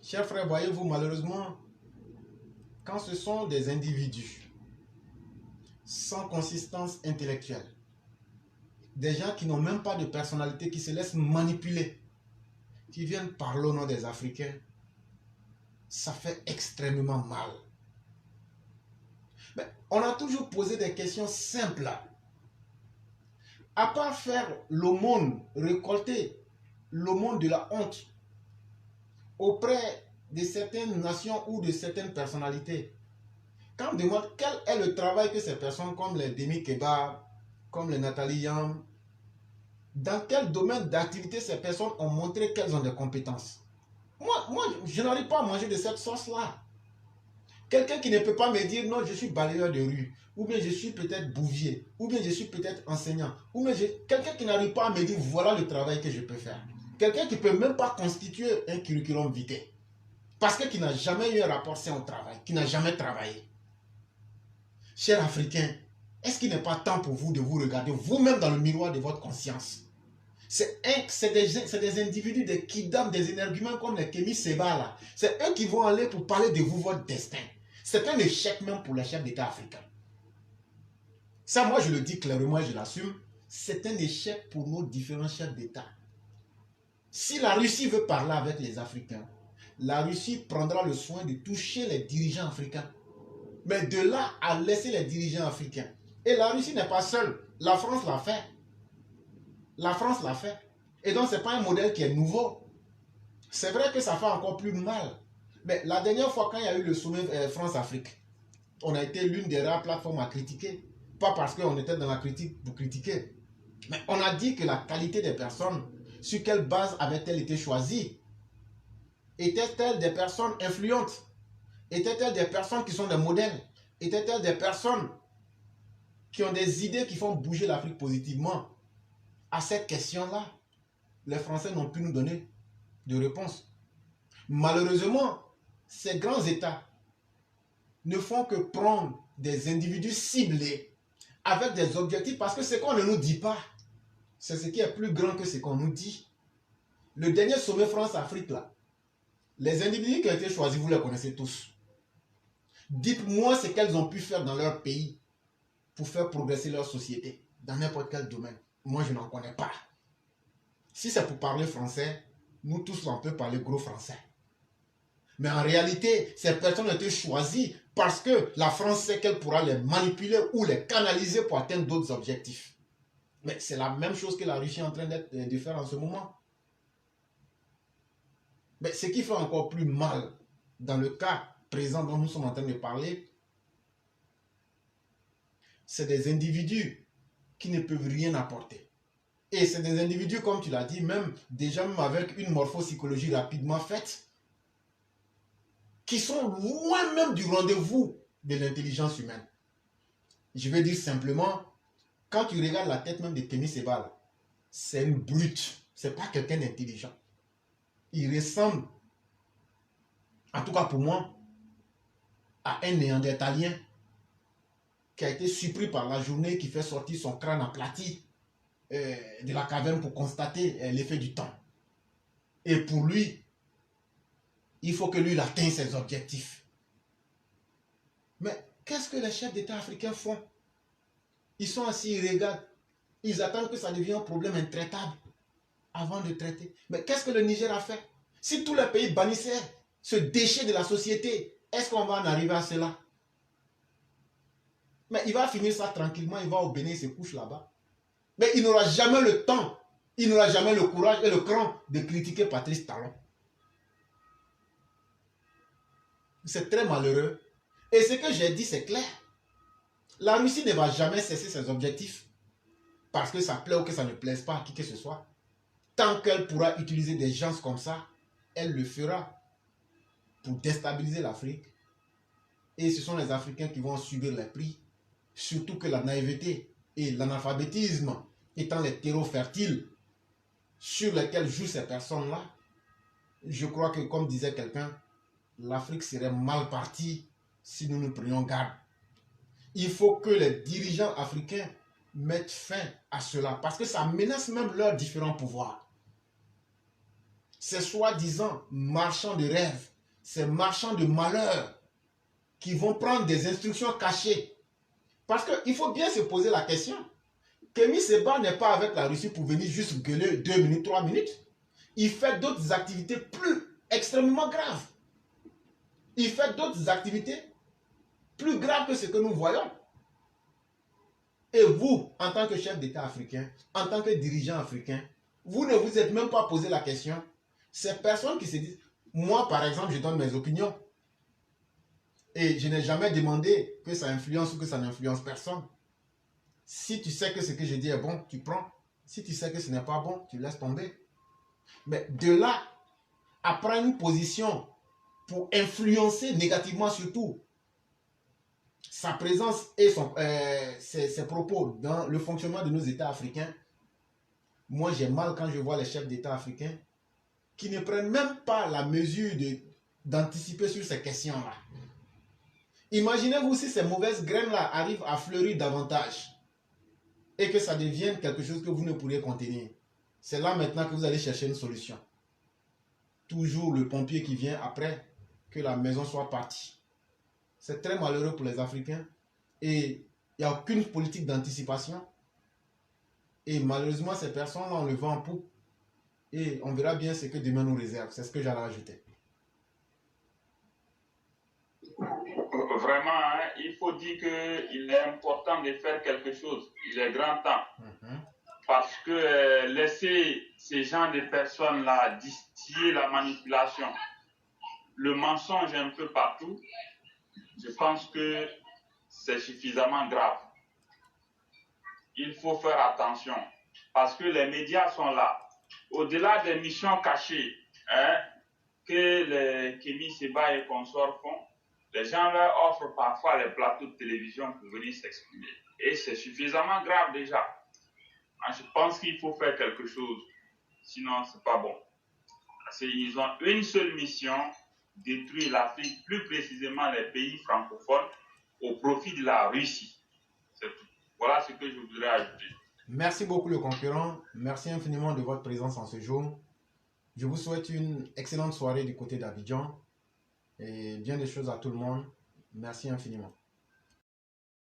Chers frères, voyez-vous, malheureusement, quand ce sont des individus sans consistance intellectuelle, des gens qui n'ont même pas de personnalité, qui se laissent manipuler, qui viennent parler au nom des Africains, ça fait extrêmement mal. Mais on a toujours posé des questions simples. À part faire l'aumône, récolter l'aumône de la honte auprès de certaines nations ou de certaines personnalités, quand on demande quel est le travail que ces personnes comme les Demi Kebab, comme les Nathalie Yam, dans quel domaine d'activité ces personnes ont montré qu'elles ont des compétences. Moi, je n'arrive pas à manger de cette sauce-là. Quelqu'un qui ne peut pas me dire non, je suis balayeur de rue, ou bien je suis peut-être bouvier, ou bien je suis peut-être enseignant, ou bien quelqu'un qui n'arrive pas à me dire voilà le travail que je peux faire. Quelqu'un qui ne peut même pas constituer un curriculum vitae. Parce que qui n'a jamais eu un rapport sain au travail, qui n'a jamais travaillé. Chers Africains, est-ce qu'il n'est pas temps pour vous de vous regarder vous-même dans le miroir de votre conscience? C'est des individus, des kidam, des énergumènes comme les Kémy Séba là. C'est eux qui vont aller pour parler de vous, votre destin. C'est un échec même pour les chefs d'État africains. Ça, moi, je le dis clairement et je l'assume. C'est un échec pour nos différents chefs d'État. Si la Russie veut parler avec les Africains, la Russie prendra le soin de toucher les dirigeants africains. Mais de là à laisser les dirigeants africains. Et la Russie n'est pas seule. La France l'a fait. La France l'a fait. Et donc, ce n'est pas un modèle qui est nouveau. C'est vrai que ça fait encore plus mal. Mais la dernière fois, quand il y a eu le sommet France-Afrique, on a été l'une des rares plateformes à critiquer. Pas parce qu'on était dans la critique pour critiquer. Mais on a dit que la qualité des personnes, sur quelle base avait-elle été choisie? Étaient-elles des personnes influentes? Étaient-elles des personnes qui sont des modèles? Étaient-elles des personnes qui ont des idées qui font bouger l'Afrique positivement? À cette question-là, les Français n'ont pu nous donner de réponse. Malheureusement, ces grands États ne font que prendre des individus ciblés avec des objectifs parce que ce qu'on ne nous dit pas, c'est ce qui est plus grand que ce qu'on nous dit. Le dernier sommet France-Afrique, là, les individus qui ont été choisis, vous les connaissez tous. Dites-moi ce qu'elles ont pu faire dans leur pays pour faire progresser leur société, dans n'importe quel domaine. Moi, je n'en connais pas. Si c'est pour parler français, nous tous, on peut parler gros français. Mais en réalité, ces personnes ont été choisies parce que la France sait qu'elle pourra les manipuler ou les canaliser pour atteindre d'autres objectifs. Mais c'est la même chose que la Russie est en train de faire en ce moment. Mais ce qui fait encore plus mal dans le cas présent dont nous sommes en train de parler, c'est des individus qui ne peuvent rien apporter. Et c'est des individus, comme tu l'as dit, même déjà même avec une morphopsychologie rapidement faite, qui sont loin même du rendez-vous de l'intelligence humaine. Je vais dire simplement, quand tu regardes la tête même de Kémy Séba, c'est une brute, c'est pas quelqu'un d'intelligent. Il ressemble, en tout cas pour moi, à un néandertalien qui a été surpris par la journée, qui fait sortir son crâne aplati de la caverne pour constater l'effet du temps. Et pour lui, il faut que lui il atteigne ses objectifs. Mais qu'est-ce que les chefs d'État africains font? Ils sont assis, ils regardent. Ils attendent que ça devienne un problème intraitable avant de traiter. Mais qu'est-ce que le Niger a fait? Si tous les pays bannissaient ce déchet de la société, est-ce qu'on va en arriver à cela? Mais il va finir ça tranquillement, il va au Bénin, il se couche là-bas. Mais il n'aura jamais le temps, il n'aura jamais le courage et le cran de critiquer Patrice Talon. C'est très malheureux. Et ce que j'ai dit, c'est clair. La Russie ne va jamais cesser ses objectifs parce que ça plaît ou que ça ne plaise pas à qui que ce soit. Tant qu'elle pourra utiliser des gens comme ça, elle le fera pour déstabiliser l'Afrique. Et ce sont les Africains qui vont subir les prix. Surtout que la naïveté et l'analphabétisme étant les terreaux fertiles sur lesquels jouent ces personnes-là, je crois que, comme disait quelqu'un, l'Afrique serait mal partie si nous ne prenions garde. Il faut que les dirigeants africains mettent fin à cela parce que ça menace même leurs différents pouvoirs. Ces soi-disant marchands de rêve ces marchands de malheur qui vont prendre des instructions cachées. Parce qu'il faut bien se poser la question. Kémy Séba n'est pas avec la Russie pour venir juste gueuler 2 minutes, 3 minutes. Il fait d'autres activités extrêmement graves. Il fait d'autres activités plus graves que ce que nous voyons. Et vous, en tant que chef d'État africain, en tant que dirigeant africain, vous ne vous êtes même pas posé la question. Ces personnes qui se disent, moi par exemple, je donne mes opinions. Et je n'ai jamais demandé que ça influence ou que ça n'influence personne. Si tu sais que ce que je dis est bon, tu prends. Si tu sais que ce n'est pas bon, tu laisses tomber. Mais de là à prendre une position pour influencer négativement surtout sa présence et ses propos dans le fonctionnement de nos États africains, moi j'ai mal quand je vois les chefs d'État africains qui ne prennent même pas la mesure d'anticiper sur ces questions-là. Imaginez-vous si ces mauvaises graines-là arrivent à fleurir davantage et que ça devienne quelque chose que vous ne pourriez contenir. C'est là maintenant que vous allez chercher une solution. Toujours le pompier qui vient après que la maison soit partie. C'est très malheureux pour les Africains et il n'y a aucune politique d'anticipation. Et malheureusement, ces personnes-là, on le vend en poupe et on verra bien ce que demain nous réserve. C'est ce que j'allais ajouter. Vraiment, hein, il faut dire qu'il est important de faire quelque chose. Il est grand temps. Parce que laisser ces gens de personnes-là distiller la manipulation, le mensonge un peu partout, je pense que c'est suffisamment grave. Il faut faire attention parce que les médias sont là. Au-delà des missions cachées hein, que les Kémy Séba et consorts font, les gens leur offrent parfois les plateaux de télévision pour venir s'exprimer. Et c'est suffisamment grave déjà. Je pense qu'il faut faire quelque chose. Sinon, ce n'est pas bon. Ils ont une seule mission, détruire l'Afrique, plus précisément les pays francophones, au profit de la Russie. C'est tout. Voilà ce que je voudrais ajouter. Merci beaucoup le concurrent. Merci infiniment de votre présence en ce jour. Je vous souhaite une excellente soirée du côté d'Abidjan et bien des choses à tout le monde. Merci infiniment.